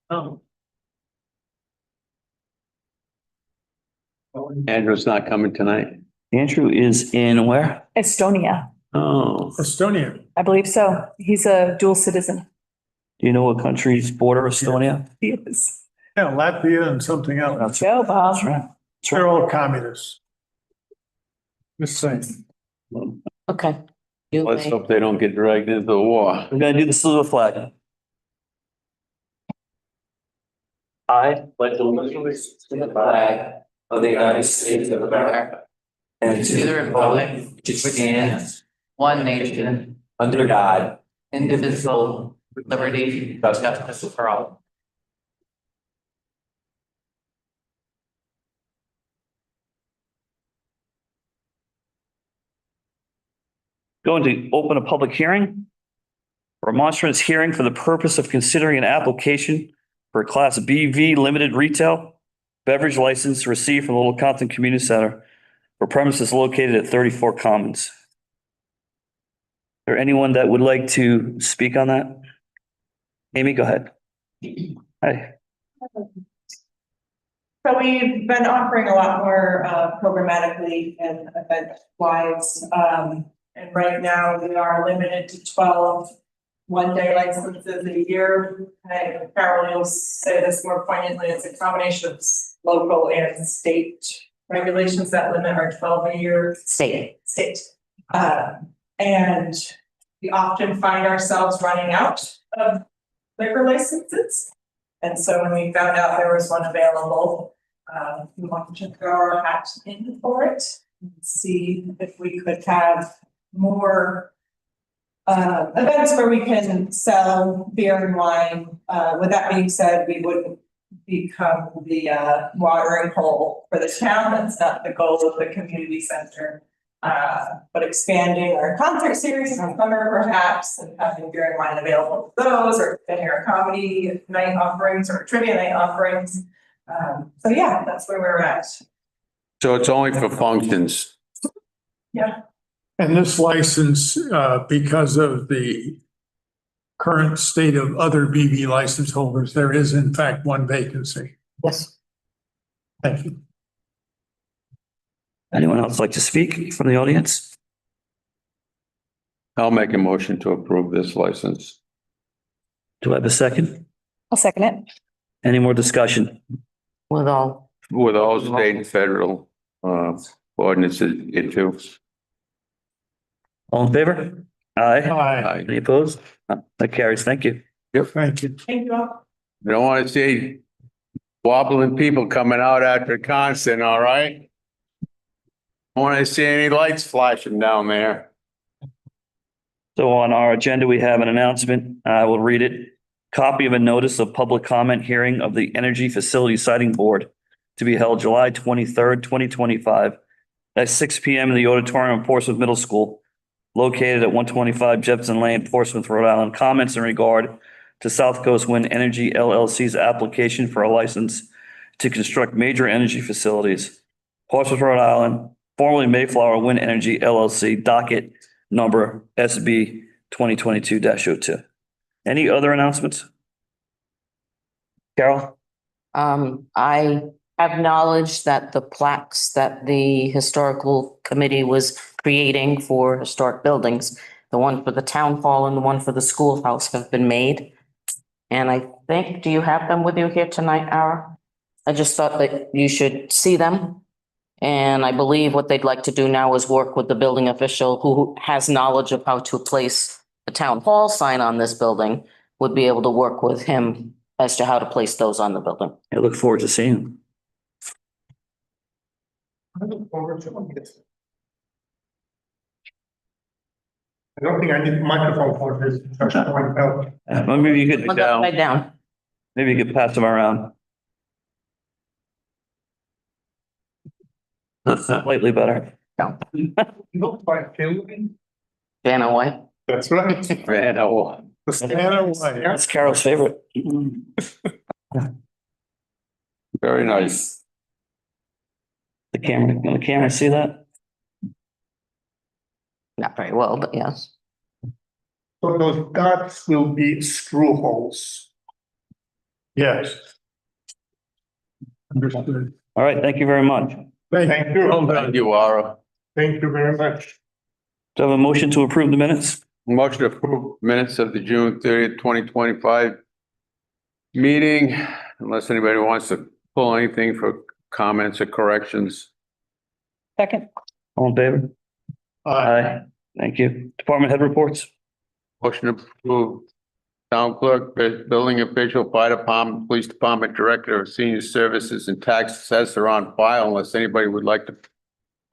Oh. Andrew's not coming tonight. Andrew is in where? Estonia. Oh, Estonia. I believe so. He's a dual citizen. Do you know what country's border Estonia? He is. Yeah, Latvia and something else. That's Go, Bob. That's right. That's They're right. all communists. Just saying. Okay. You let's may. hope they don't get dragged into the war. We're gonna do the salute flag. I pledge allegiance to the flag of the United States of America and to the republic which stands one nation under God, indivisible, with liberty and justice for all. Going to open a public hearing. Remonstrance hearing for the purpose of considering an application for a Class BV limited retail beverage license received from the Little Compton Community Center for premises located at 34 Commons. Is there anyone that would like to speak on that? Amy, go ahead. Hi. So we've been offering a lot more programmatically and event wise. And right now we are limited to 12 one-day licenses a year. Carol, you'll say this more poignantly, it's a combination of local and state regulations that limit our 12 a year. State. And we often find ourselves running out of liquor licenses. And so when we found out there was one available, we wanted to throw our hat in for it and see if we could have more events where we can sell beer and wine. With that being said, we wouldn't become the watering hole for the town. That's not the goal of the community center. But expanding our concert series in summer perhaps and having beer and wine available for those, or expanding our comedy night offerings or trivia night offerings. So yeah, that's where we're at. So it's only for functions. Yeah. And this license, because of the current state of other BV license holders, there is in fact one vacancy. Yes. Thank you. Anyone else like to speak from the audience? I'll make a motion to approve this license. Do I have a second? I'll second it. Any more discussion? With all, With all state and federal ordinances into. All in favor? Aye. Aye. Any opposed? That carries. Thank you. Thank you. Thank you all. You don't want to see wobbling people coming out after constant, all right? I want to see any lights flashing down there. So on our agenda, we have an announcement. I will read it. Copy of a notice of public comment hearing of the Energy Facility Siting Board to be held July 23rd, 2025 at 6 p.m. in the auditorium of Portsmouth Middle School, located at 125 Jefferson Lane, Portsmouth, Rhode Island. Comments in regard to South Coast Wind Energy LLC's application for a license to construct major energy facilities. Portsmouth, Rhode Island, formerly Mayflower Wind Energy LLC, docket number SB 2022-02. Any other announcements? Carol? I have knowledge that the plaques that the historical committee was creating for historic buildings, the one for the town hall and the one for the schoolhouse have been made. And I think, do you have them with you here tonight, Ara? I just thought that you should see them. And I believe what they'd like to do now is work with the building official who has knowledge of how to place the town hall sign on this building, would be able to work with him as to how to place those on the building. I look forward to seeing them. I look forward to it. I don't think I need a microphone for this. Well, maybe you could, Look upside down. maybe you could pass them around. Slightly better. You look like Hillary. Vanna White. That's right. Man, oh, The Santa White. That's Carol's favorite. very nice. Can the camera see that? Not very well, but yes. So those dots will be screw holes. Yes. Understood. All right, thank you very much. Thank you. Thank you, Laura. Thank you very much. Do I have a motion to approve the minutes? Motion to approve minutes of the June 30th, 2025 meeting, unless anybody wants to pull anything for comments or corrections. Second. All in favor? Aye. Thank you. Department head reports? Motion to approve town clerk, building official, fire department, police department, director of senior services and tax assessor on file, unless anybody would like to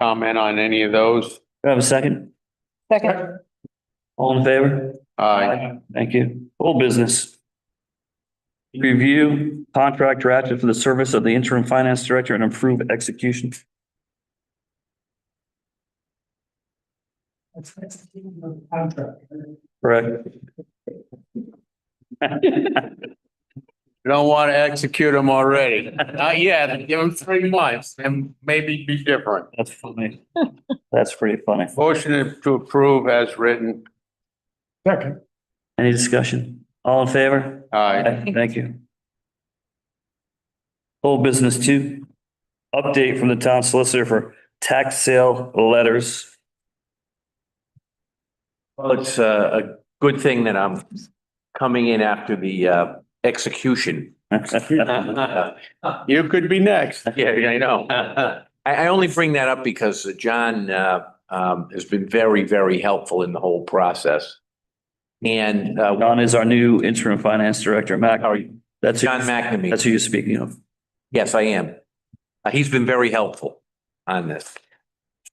comment on any of those. Do I have a second? Second. All in favor? Aye. Thank you. Old business. Review contract drafted for the service of the interim finance director and improve execution. Correct. You don't want to execute them already. Not yet. Give them 3 months and maybe be different. That's funny. That's pretty funny. Motion to approve as written. Second. Any discussion? All in favor? Aye. Thank you. Old business 2, update from the town solicitor for tax sale letters. Well, it's a good thing that I'm coming in after the execution. You could be next. Yeah, I know. I only bring that up because John has been very, very helpful in the whole process. And John is our new interim finance director. Mac, how are you? that's John McNamee. That's who you're speaking of. Yes, I am. He's been very helpful on this.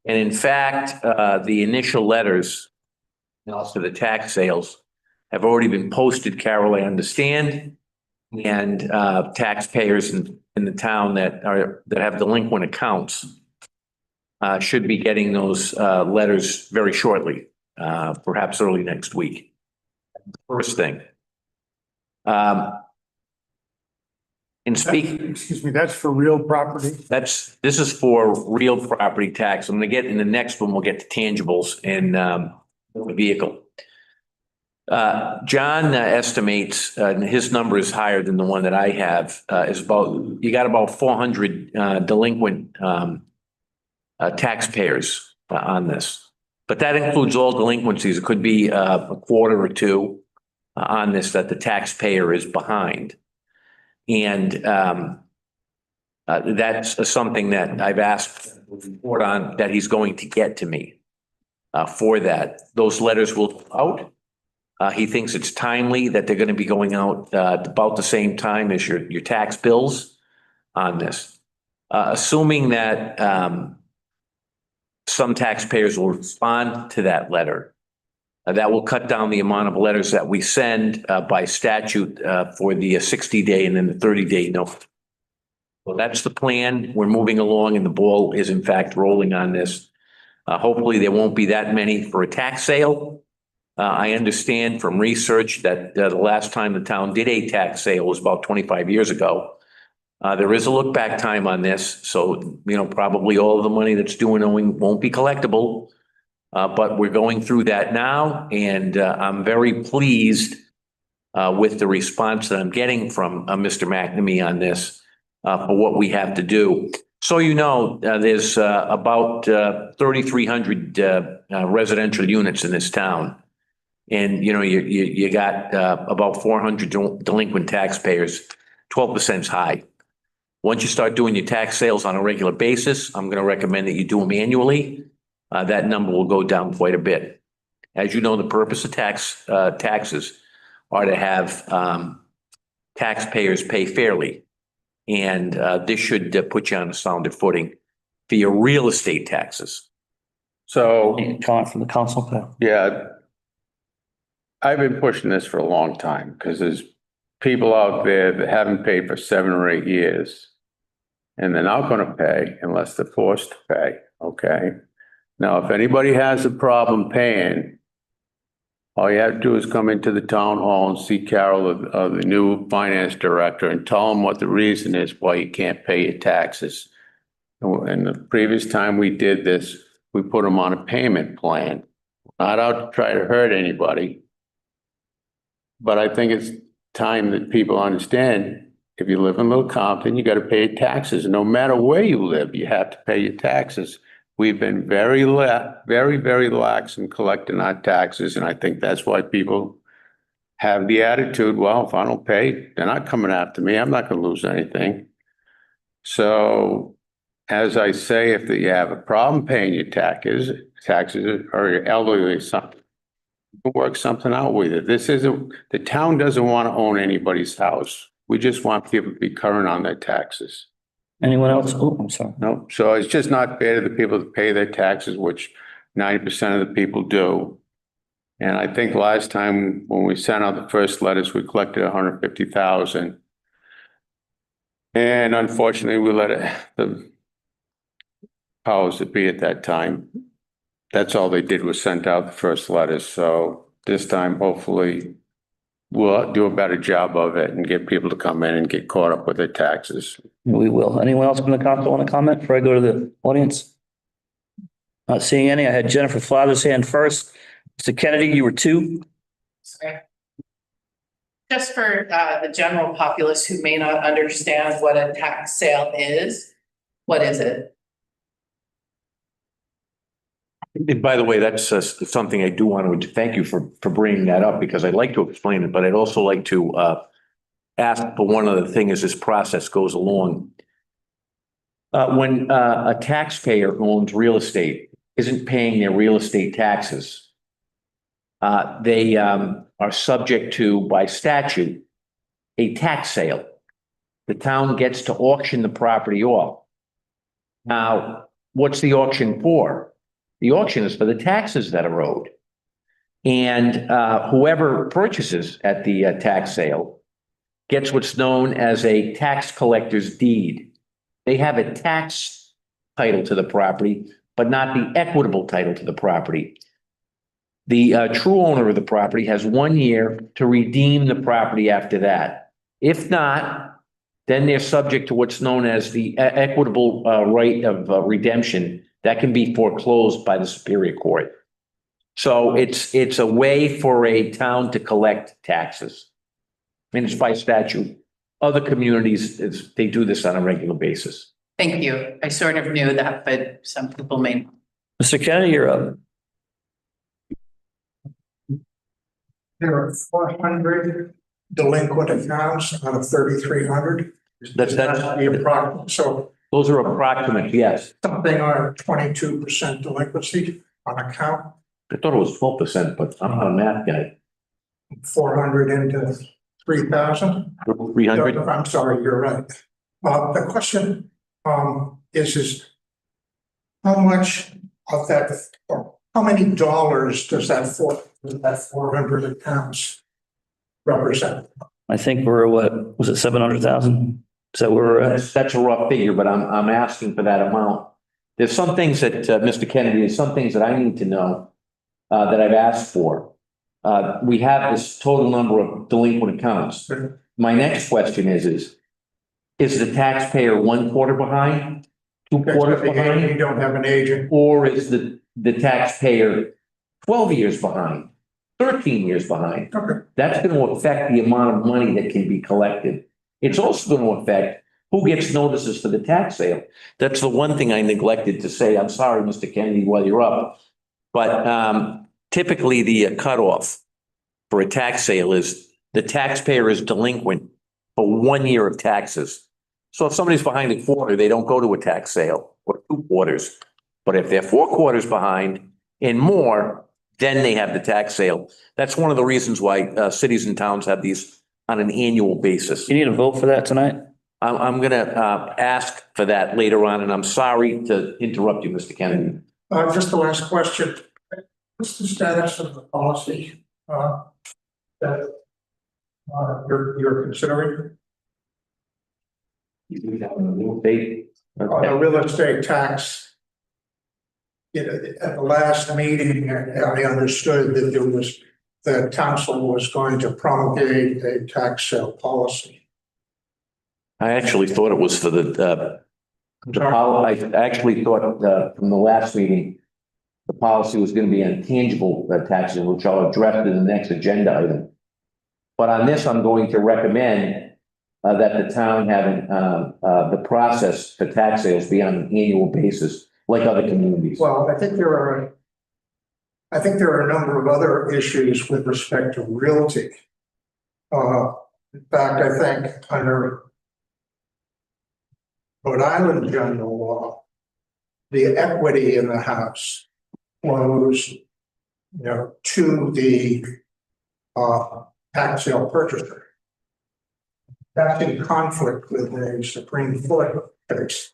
And in fact, the initial letters to the tax sales have already been posted, Carol, I understand. And taxpayers in the town that have delinquent accounts should be getting those letters very shortly, perhaps early next week. First thing. In speaking, Excuse me, that's for real property? this is for real property tax. I'm gonna get in the next one, we'll get to tangibles and the vehicle. John estimates, and his number is higher than the one that I have, is you got about 400 delinquent taxpayers on this. But that includes all delinquencies. It could be a quarter or two on this that the taxpayer is behind. And that's something that I've asked report on that he's going to get to me for that. Those letters will go out. He thinks it's timely that they're going to be going out about the same time as your tax bills on this. Assuming that some taxpayers will respond to that letter, that will cut down the amount of letters that we send by statute for the 60-day and then the 30-day note. Well, that's the plan. We're moving along and the ball is in fact rolling on this. Hopefully there won't be that many for a tax sale. I understand from research that the last time the town did a tax sale was about 25 years ago. There is a look back time on this. So, probably all of the money that's due and owing won't be collectible. But we're going through that now and I'm very pleased with the response that I'm getting from Mr. McNamee on this for what we have to do. So, there's about 3,300 residential units in this town. And, you got about 400 delinquent taxpayers, 12% is high. Once you start doing your tax sales on a regular basis, I'm going to recommend that you do them annually. That number will go down quite a bit. As you know, the purpose of taxes are to have taxpayers pay fairly. And this should put you on a sounder footing for your real estate taxes. So, Any comment from the council, Pat? yeah. I've been pushing this for a long time because there's people out there that haven't paid for 7 or 8 years. And they're not going to pay unless they're forced to pay. Okay. Now, if anybody has a problem paying, all you have to do is come into the town hall and see Carol, the new finance director, and tell them what the reason is why you can't pay your taxes. And the previous time we did this, we put them on a payment plan. Not out to try to hurt anybody. But I think it's time that people understand if you live in Little Compton, you got to pay your taxes. No matter where you live, you have to pay your taxes. We've been very lax in collecting our taxes, and I think that's why people have the attitude, well, if I don't pay, they're not coming after me. I'm not going to lose anything. So, as I say, if you have a problem paying your taxes, or your elderly or something, we'll work something out with it. The town doesn't want to own anybody's house. We just want people to be current on their taxes. Anyone else? Oh, I'm sorry. No, so it's just not fair to the people that pay their taxes, which 90% of the people do. And I think last time when we sent out the first letters, we collected 150,000. And unfortunately, we let the powers that be at that time. That's all they did was sent out the first letters. So this time, hopefully, we'll do a better job of it and get people to come in and get caught up with their taxes. We will. Anyone else from the council want to comment before I go to the audience? Not seeing any. I had Jennifer Flather's hand first. Mr. Kennedy, you were two. Sorry. Just for the general populace who may not understand what a tax sale is, what is it? And by the way, that's something I do want to thank you for bringing that up, because I'd like to explain it, but I'd also like to ask for one other thing as this process goes along. When a taxpayer who owns real estate isn't paying their real estate taxes, they are subject to, by statute, a tax sale. The town gets to auction the property off. Now, what's the auction for? The auction is for the taxes that are owed. And whoever purchases at the tax sale gets what's known as a tax collector's deed. They have a tax title to the property, but not the equitable title to the property. The true owner of the property has 1 year to redeem the property after that. If not, then they're subject to what's known as the equitable right of redemption that can be foreclosed by the Superior Court. So it's a way for a town to collect taxes. I mean, it's by statute. Other communities, they do this on a regular basis. Thank you. I sort of knew that, but some people may. Mr. Kennedy, you're up. There are 400 delinquent accounts out of 3,300. That's The approximate, so those are approximate, yes. something on 22% delinquency on account, I thought it was 12%, but I'm not a math guy. 400 into 3,000. 300? I'm sorry, you're right. The question is how much of that, or how many dollars does that 400 accounts represent? I think we're what, was it 700,000? Is that where we're at? That's a rough figure, but I'm asking for that amount. There's some things that, Mr. Kennedy, there's some things that I need to know that I've asked for. We have this total number of delinquent accounts. My next question is the taxpayer 1 quarter behind, 2 quarters You behind, don't have an agent. or is the taxpayer 12 years behind, 13 years behind? Okay. That's going to affect the amount of money that can be collected. It's also going to affect who gets notices for the tax sale. That's the one thing I neglected to say. I'm sorry, Mr. Kennedy, while you're up. But typically the cutoff for a tax sale is the taxpayer is delinquent for 1 year of taxes. So if somebody's behind a quarter, they don't go to a tax sale, or 2 quarters. But if they're 4 quarters behind and more, then they have the tax sale. That's one of the reasons why cities and towns have these on an annual basis. You need a vote for that tonight? I'm going to ask for that later on, and I'm sorry to interrupt you, Mr. Kennedy. Just the last question. What's the status of the policy that you're considering? They- On the real estate tax. You know, at the last meeting, I understood that the council was going to promulgate a tax sale policy. I actually thought it was for I actually thought from the last meeting, the policy was going to be on tangible taxes, which I'll address in the next agenda item. But on this, I'm going to recommend that the town having, the process for tax sales be on an annual basis, like other communities. Well, I think there are a number of other issues with respect to realty. In fact, I think under Rhode Island general law, the equity in the house flows, to the tax sale purchaser. That's in conflict with the Supreme Court case.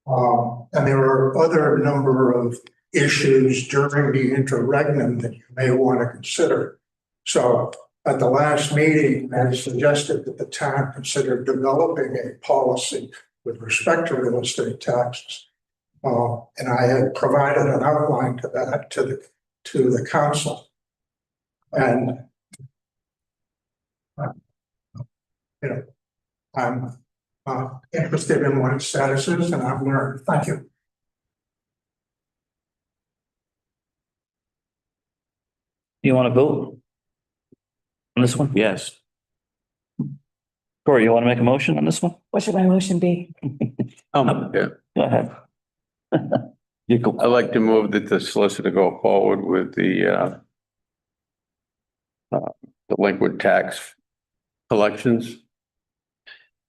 And there are other number of issues during the interregnum that you may want to consider. So at the last meeting, I suggested that the town consider developing a policy with respect to real estate taxes. And I had provided an outline to that to the council. And I'm interested in what its status is, and I've learned. Thank you. You want to vote on this one? Yes. Corey, you want to make a motion on this one? What should my motion be? Yeah, Go ahead. You go. I'd like to move that the solicitor go forward with the delinquent tax collections.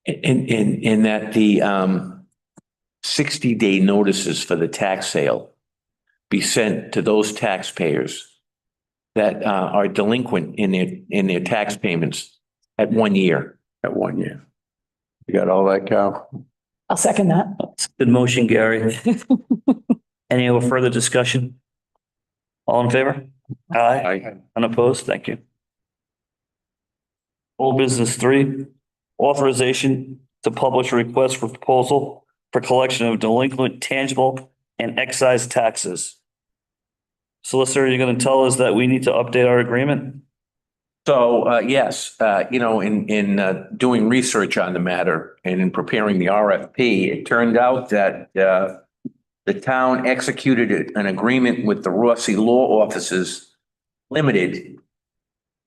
In that the 60-day notices for the tax sale be sent to those taxpayers that are delinquent in their tax payments at 1 year. At 1 year. You got all that, Cal? I'll second that. Good motion, Gary. Any other further discussion? All in favor? Aye. Unopposed? Thank you. Old business 3, authorization to publish a request for proposal for collection of delinquent tangible and excise taxes. Solicitor, you're going to tell us that we need to update our agreement? So, yes, in doing research on the matter and in preparing the RFP, it turned out that the town executed an agreement with the Rossi Law Offices Limited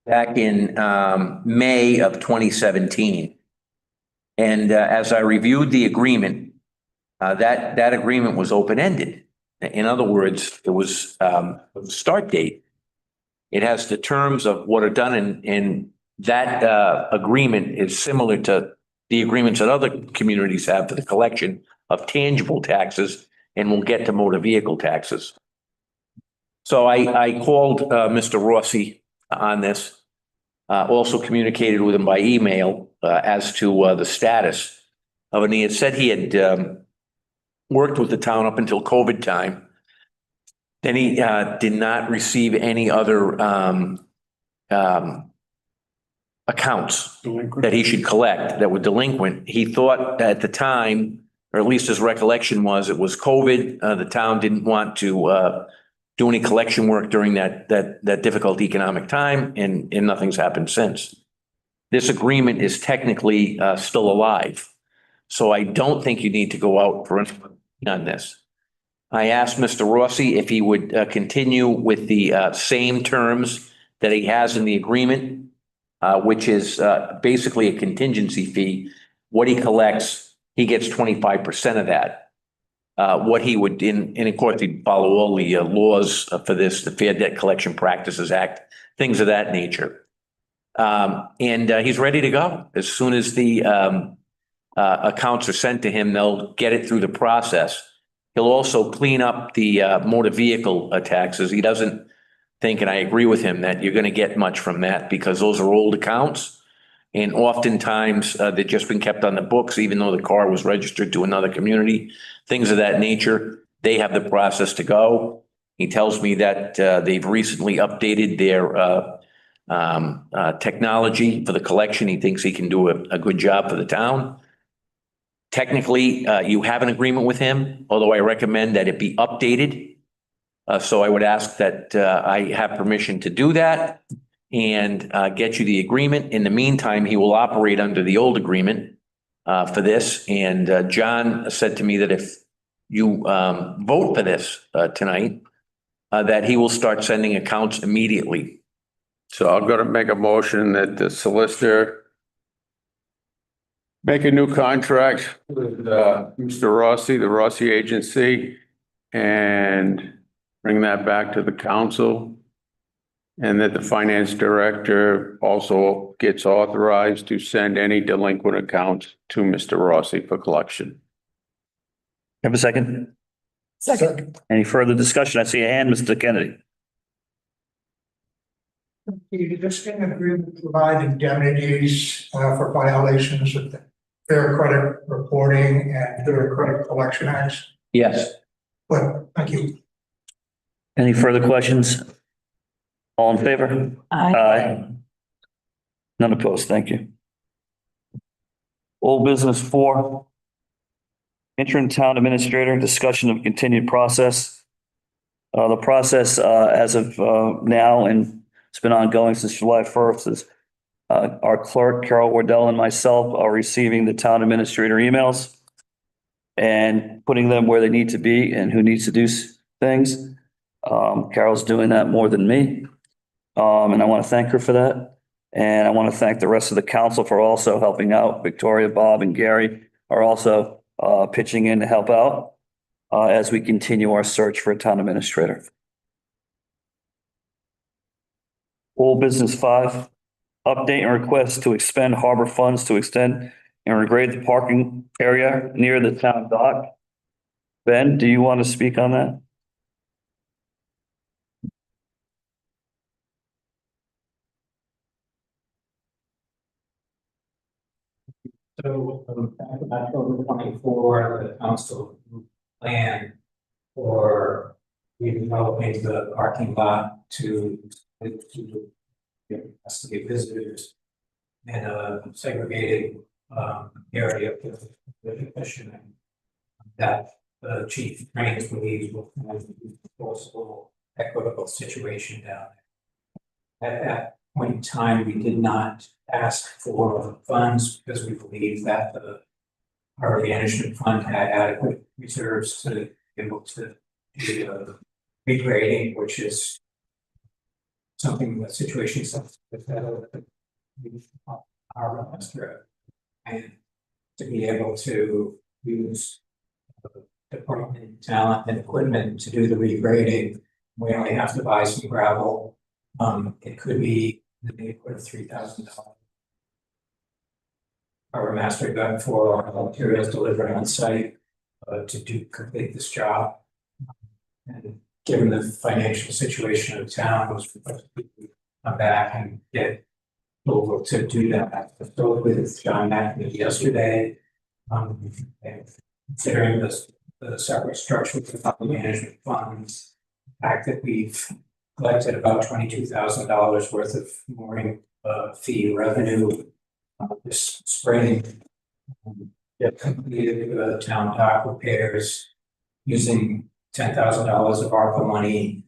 back in May of 2017. And as I reviewed the agreement, that agreement was open-ended. In other words, it was a start date. It has the terms of what are done in that agreement is similar to the agreements that other communities have for the collection of tangible taxes, and we'll get to motor vehicle taxes. So I called Mr. Rossi on this, also communicated with him by email as to the status of it. And he had said he had worked with the town up until COVID time. Then he did not receive any other accounts that he should collect that were delinquent. He thought at the time, or at least his recollection was, it was COVID. The town didn't want to do any collection work during that difficult economic time, and nothing's happened since. This agreement is technically still alive. So I don't think you need to go out for anything on this. I asked Mr. Rossi if he would continue with the same terms that he has in the agreement, which is basically a contingency fee. What he collects, he gets 25% of that. What he would, and of course, he'd follow all the laws for this, the Fair Debt Collection Practices Act, things of that nature. And he's ready to go. As soon as the accounts are sent to him, they'll get it through the process. He'll also clean up the motor vehicle taxes. He doesn't think, and I agree with him, that you're going to get much from that because those are old accounts. And oftentimes they've just been kept on the books, even though the car was registered to another community, things of that nature. They have the process to go. He tells me that they've recently updated their technology for the collection. He thinks he can do a good job for the town. Technically, you have an agreement with him, although I recommend that it be updated. So I would ask that I have permission to do that and get you the agreement. In the meantime, he will operate under the old agreement for this. And John said to me that if you vote for this tonight, that he will start sending accounts immediately. So I'm going to make a motion that the solicitor make a new contract with, Mr. Rossi, the Rossi Agency, and bring that back to the council. And that the finance director also gets authorized to send any delinquent accounts to Mr. Rossi for collection. Have a second? Second. Any further discussion? I see a hand, Mr. Kennedy. You just can agree to provide indemnities for violations of the Fair Credit Reporting and Fair Credit Collection Acts. Yes. But thank you. Any further questions? All in favor? Aye. None opposed. Thank you. Old business 4. Interim town administrator, discussion of continued process. The process, as of, now, and it's been ongoing since July 1st, is, our clerk, Carol Wardell, and myself are receiving the town administrator emails and putting them where they need to be and who needs to do things. Carol's doing that more than me. And I want to thank her for that. And I want to thank the rest of the council for also helping out. Victoria, Bob, and Gary are also pitching in to help out as we continue our search for a town administrator. Old business 5, update and request to expend harbor funds to extend and regrade the parking area near the town dock. Ben, do you want to speak on that? So, back in October 24, the council plan for redeveloping the parking lot to investigate visitors and a segregated area for the commission that the chief Raines believes will find a forcible, equitable situation down there. At that point in time, we did not ask for funds because we believe that the harbor management fund had adequate reserves to be able to do the regrading, which is something that situations with our master and to be able to use department talent and equipment to do the regrading. We only have to buy some gravel. It could be in the neighborhood of $3,000. Our master got for our materials delivered on site to complete this job. And given the financial situation of the town, was come back and get over to do that. I spoke with John McNamee yesterday. And considering the separate structure of the property management funds, the fact that we've collected about $22,000 worth of mooring fee revenue this spring. It completed the town dock repairs using $10,000 of ARPA money.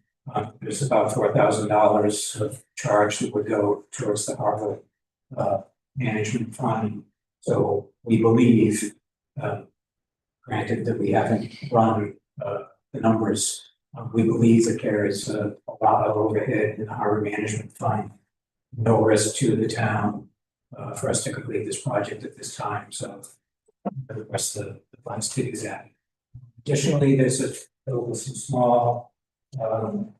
There's about $4,000 of charge that would go towards the harbor management fund. So we believe, granted that we haven't run the numbers, we believe that there is a lot of overhead in the harbor management fund. No risk to the town for us to complete this project at this time. So the rest of the funds to do that. Additionally, there's some small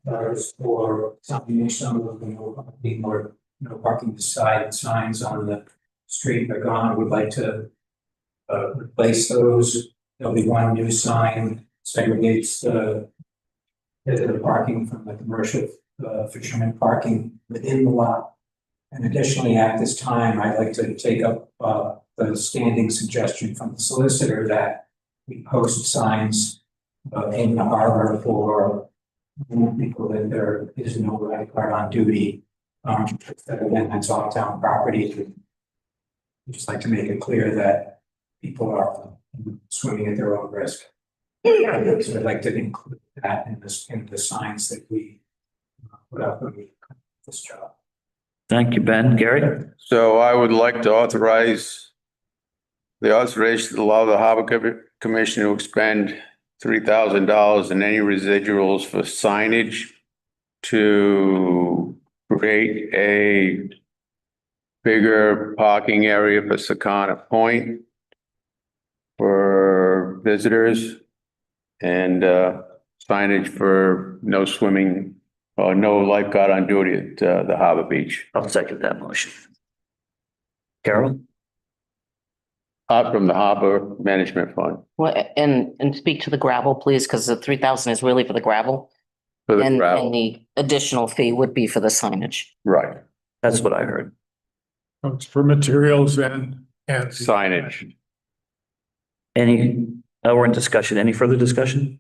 letters for some of them will be more, no parking beside signs on the street are gone. We'd like to replace those. There'll be one new sign segregates the parking from the commercial fisherman parking within the lot. And additionally, at this time, I'd like to take up the standing suggestion from the solicitor that we post signs in the harbor for people that there is no lifeguard on duty. Again, that's all town property. We just like to make it clear that people are swimming at their own risk. So I'd like to include that in the signs that we put up when we complete this job. Thank you, Ben. Gary? So I would like to authorize the authorization to allow the Harbor Commission to expend $3,000 in any residuals for signage to create bigger parking area for Sakana Point for visitors and signage for no swimming or no lifeguard on duty at the Harbor Beach. I'll second that motion. Carol? From the Harbor Management Fund Well, and speak to the gravel, please, because the 3,000 is really for the gravel. for the And gravel. the additional fee would be for the signage. Right, That's what I heard. It's for materials and. signage. Any, we're in discussion. Any further discussion?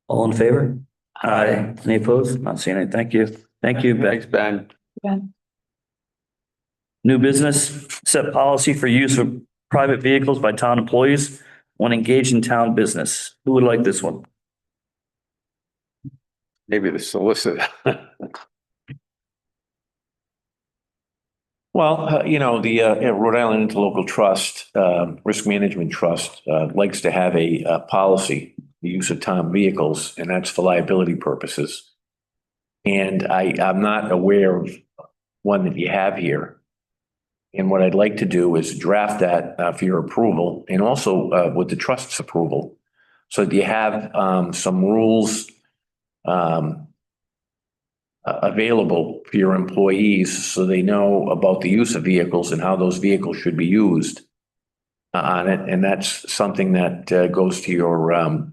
All in favor? Aye. Any opposed? Not seeing any. Thank you. Thank you, Thanks, Beck. Ben. New business, set policy for use of private vehicles by town employees when engaged in town business. Who would like this one? Maybe the solicitor. Well, the Rhode Island Interlocal Trust, Risk Management Trust, likes to have a policy, the use of town vehicles, and that's for liability purposes. And I'm not aware of one that you have here. And what I'd like to do is draft that for your approval and also with the trust's approval. So that you have some rules available for your employees so they know about the use of vehicles and how those vehicles should be used on it. And that's something that goes to your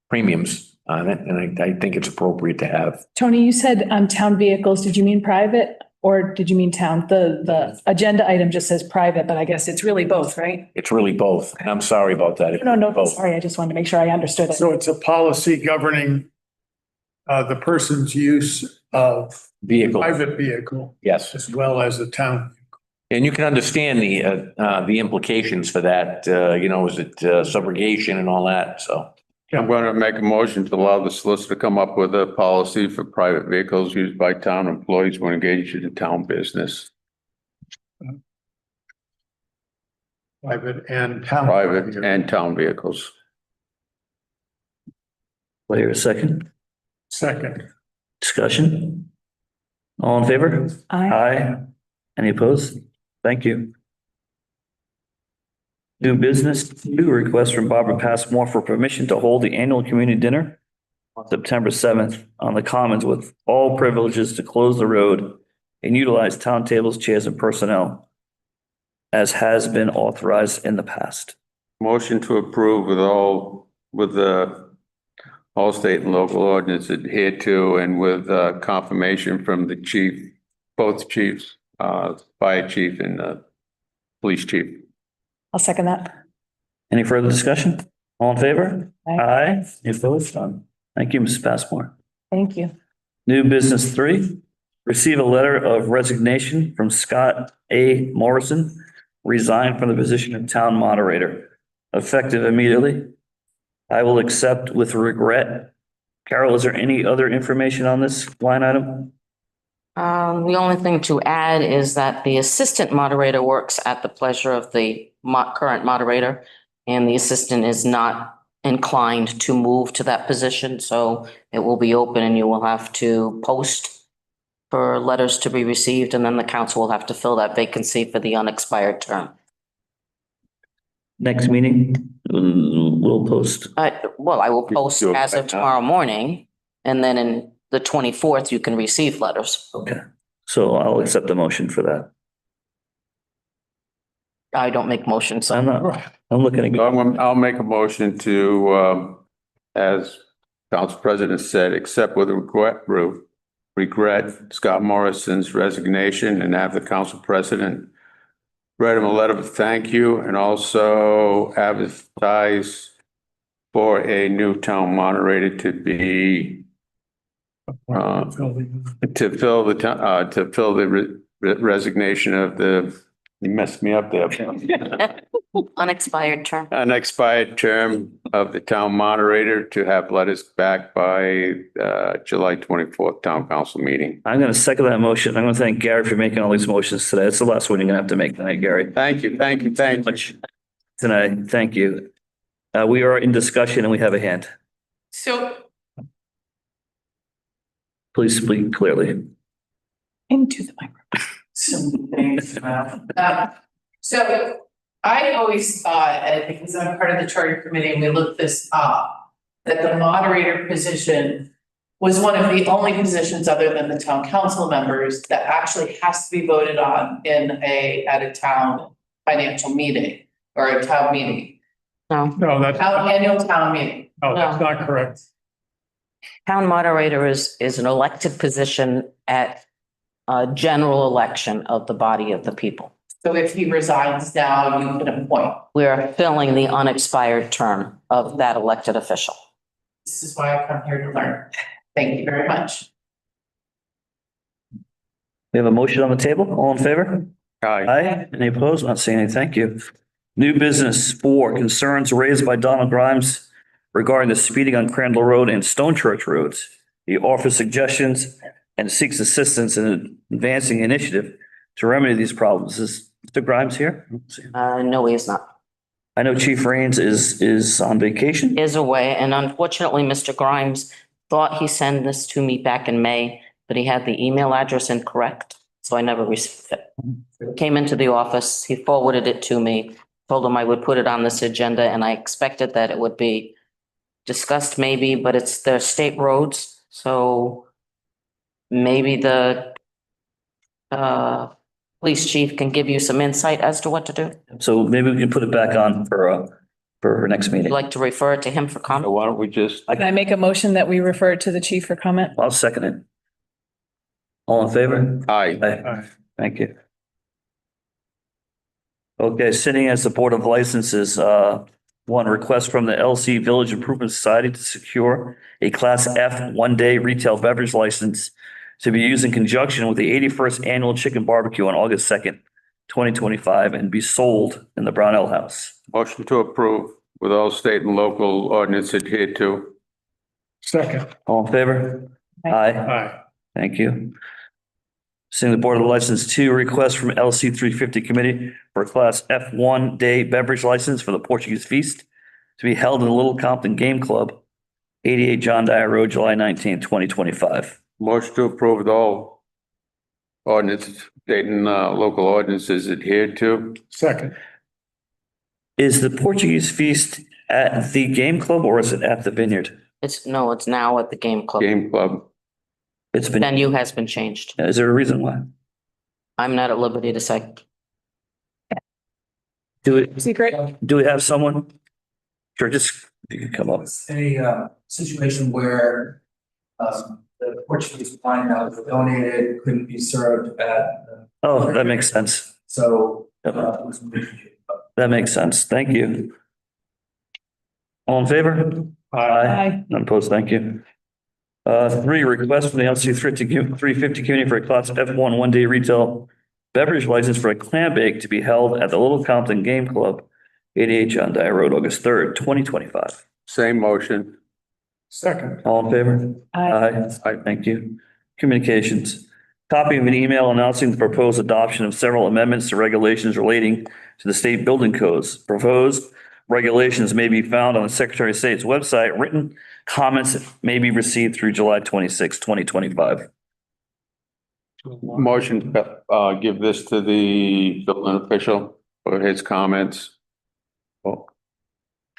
premiums on it. And I think it's appropriate to have. Tony, you said town vehicles. Did you mean private or did you mean town? The agenda item just says private, but I guess it's really both, right? It's really both. I'm sorry about that. No, Both. sorry. I just wanted to make sure I understood it. So it's a policy governing the person's use of Vehicle, private vehicle yes. as well as the town. And you can understand the implications for that, is it subrogation and all that, so. I'm going to make a motion to allow the solicitor to come up with a policy for private vehicles used by town employees when engaged in town business. Private and town. Private and town vehicles. Wait a second. Second. Discussion? All in favor? Aye. Any opposed? Thank you. New business, two requests from Barbara Passmore for permission to hold the annual community dinner on September 7th on the Commons with all privileges to close the road and utilize town tables, chairs, and personnel as has been authorized in the past. Motion to approve with the all state and local ordinance adhered to and with confirmation from the chief, both chiefs, fire chief and police chief. I'll second that. Any further discussion? All in favor? Aye. Aye. Any opposed? None. Thank you, Mrs. Passmore. Thank you. New business 3, receive a letter of resignation from Scott A. Morrison, resigned from the position of town moderator, effective immediately. I will accept with regret. Carol, is there any other information on this line item? The only thing to add is that the assistant moderator works at the pleasure of the current moderator, and the assistant is not inclined to move to that position, so it will be open and you will have to post for letters to be received, and then the council will have to fill that vacancy for the unexpired term. Next meeting, we'll post. Well, I will post do it as right of now. tomorrow morning, and then in the 24th, you can receive letters. Okay, so I'll accept the motion for that. I don't make motions, so. I'm looking at. I'll make a motion to, as council president said, accept with regret Scott Morrison's resignation and have the council president write him a letter of thank you and also advertise for a new town moderator to be to fill the resignation of the, you messed me up there. Unexpired term. An expired term of the town moderator to have letters back by July 24th town council meeting. I'm going to second that motion. I'm going to thank Gary for making all these motions today. It's the last one you're going to have to make tonight, Gary. Thank you. Much tonight. Thank you. We are in discussion and we have a hand. So Please speak clearly. Into the microphone. some things about. So I always thought, and because I'm part of the charter committee and we looked this up, that the moderator position was one of the only positions other than the town council members that actually has to be voted on at a town financial meeting or a town meeting, No, No, that's, annual town meeting. no, that's not correct. town moderator is an elected position at a general election of the body of the people. So if he resigns now, you can appoint. We are filling the unexpired term of that elected official. This is why I come here to learn. Thank you very much. We have a motion on the table. All in favor? Aye. Aye. Any opposed? Not seeing any. Thank you. New business 4, concerns raised by Donald Grimes regarding the speeding on Crandall Road and Stone Church roads. He offers suggestions and seeks assistance in advancing initiative to remedy these problems. Is Mr. Grimes here? No, he is not. I know Chief Rains is on vacation. Is away, and unfortunately, Mr. Grimes thought he sent this to me back in May, but he had the email address incorrect, so I never received it. Came into the office, he forwarded it to me, told him I would put it on this agenda, and I expected that it would be discussed maybe, but it's the state roads, so maybe the police chief can give you some insight as to what to do. So maybe we can put it back on for our next Would meeting. you like to refer it to him for So comment? why don't we just, Can I make a motion that we refer it to the chief for comment? I'll second it. All in favor? aye. Aye. Thank you. Okay, sitting as the Board of Licenses, one request from the LC Village Improvement Society to secure a Class F one-day retail beverage license to be used in conjunction with the 81st Annual Chicken Barbecue on August 2nd, 2025, and be sold in the Brownell House. Motion to approve with all state and local ordinance adhered to. Second. All in favor? Aye. Aye. Thank you. Seeing the Board of License 2, request from LC 350 Committee for a Class F1 day beverage license for the Portuguese Feast to be held in the Little Compton Game Club, 88 John Dyer Road, July 19th, 2025. Motion to approve with all ordinance, state and local ordinances adhered to. Second. Is the Portuguese Feast at the Game Club or is it at the Vineyard? It's now at the game club. Game club. It's been, Venue has been changed. is there a reason why? I'm not at liberty to say. Secret? Do we have someone? Sure, just, you can come up. A situation where the Portuguese wine that was donated couldn't be served at, Oh, that makes sense. so. Yep. That makes sense. Thank you. All in favor? Aye. None opposed, thank you. 3, request from the LC 350 community for a Class F1 one-day retail beverage license for a clam bake to be held at the Little Compton Game Club, 88 John Dyer Road, August 3rd, 2025. Same motion. Second. All in favor? Aye. Aye, thank you. Communications. Copy of an email announcing the proposed adoption of several amendments to regulations relating to the state building codes. Proposed regulations may be found on the Secretary of State's website. Written comments may be received through July 26, 2025. Motion, give this to the building official for his comments. Oh,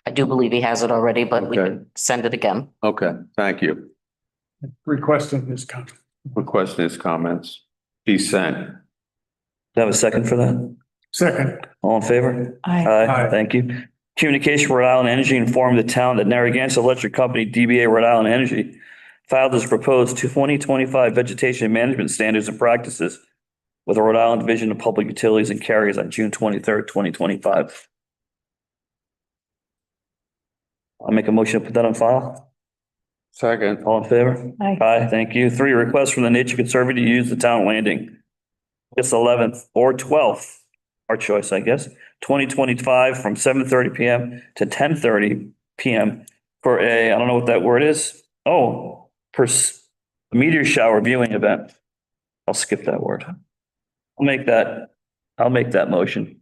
I do believe he has it already, but we Okay. can send it again. okay, thank you. Requesting this comment. Requesting his comments be sent. Do I have a second for that? Second. All in favor? Aye. Aye. Thank you. Communication Rhode Island Energy informed the town that Narragansett Electric Company, DBA Rhode Island Energy, filed its proposed 2025 vegetation management standards and practices with the Rhode Island Division of Public Utilities and Carriers on June 23rd, 2025. I'll make a motion to put that on file. Second. All in favor? Aye. Aye, thank you. 3, request from the Nature Conservancy to use the town landing. August 11th or 12th, our choice, I guess, 2025 from 7:30 PM to 10:30 PM for a, I don't know what that word is. Oh, meteor shower viewing event. I'll skip that word. I'll make that motion.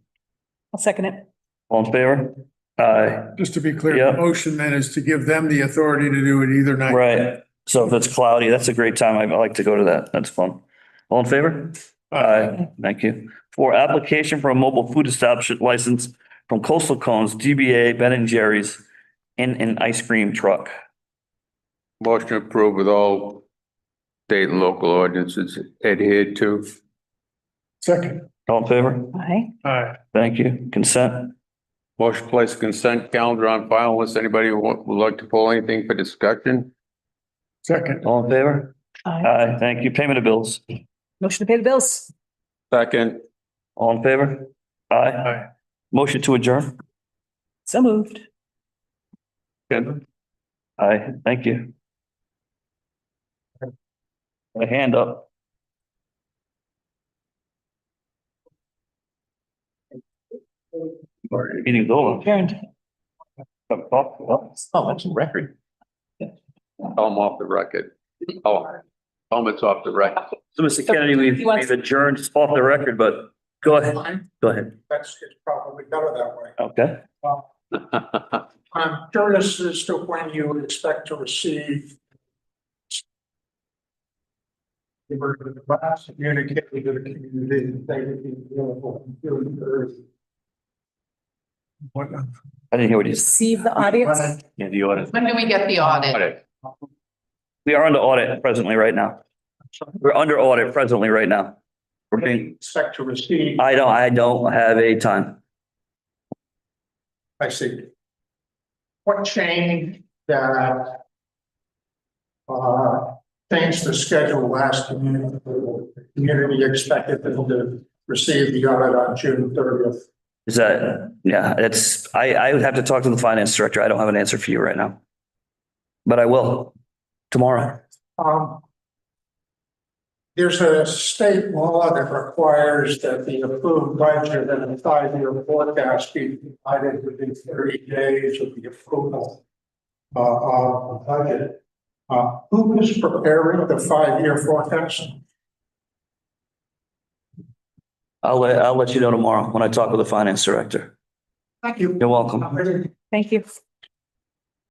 I'll second it. All in favor? Aye. Just to be clear, Yeah. the motion then is to give them the authority to do it either night. Right. So if it's cloudy, that's a great time. I like to go to that. That's fun. All in favor? Aye. Thank you. For application for a mobile food establishment license from Coastal Cones, DBA Ben and Jerry's in an ice cream truck. Motion approved with all state and local ordinances adhered to. Second. All in favor? Aye. Aye. Thank you. Consent. Motion to place consent calendar on file unless anybody would like to pull anything for discussion. Second. All in favor? Aye. Aye. Thank you. Payment of bills. Motion to pay the bills. Second. All in favor? Aye. Aye. Motion to adjourn. So moved. Second. Aye. Thank you. A hand up. Meeting's over. Adjourned. Oh, that's a record. Tell them off the record. Oh, tell them it's off the record. So, Mr. Kennedy, we've adjourned, it's off the record, but go ahead. Go ahead. That's, it's probably better that way. Okay. I'm curious as to when you would expect to receive. The version of the class communicated to the community that they would be available on June 3rd. What? I didn't hear what you said. Receive the audience. Yeah, the audit. When do we get the audit? Audit. We are under audit presently right now. We're under audit presently right now. We're being, Expect to receive, I don't have a time. I see. What changed that? Changed the schedule last community. The community expected them to receive the audit on June 30th. Is that, yeah, I would have to talk to the finance director. I don't have an answer for you right now. But I will tomorrow. There's a state law that requires that the approved budget and a 5-year forecast be provided within 30 days of the approval of the budget. Who is preparing the 5-year forecast? I'll let you know tomorrow when I talk with the finance director. Thank you. You're welcome. Thank you.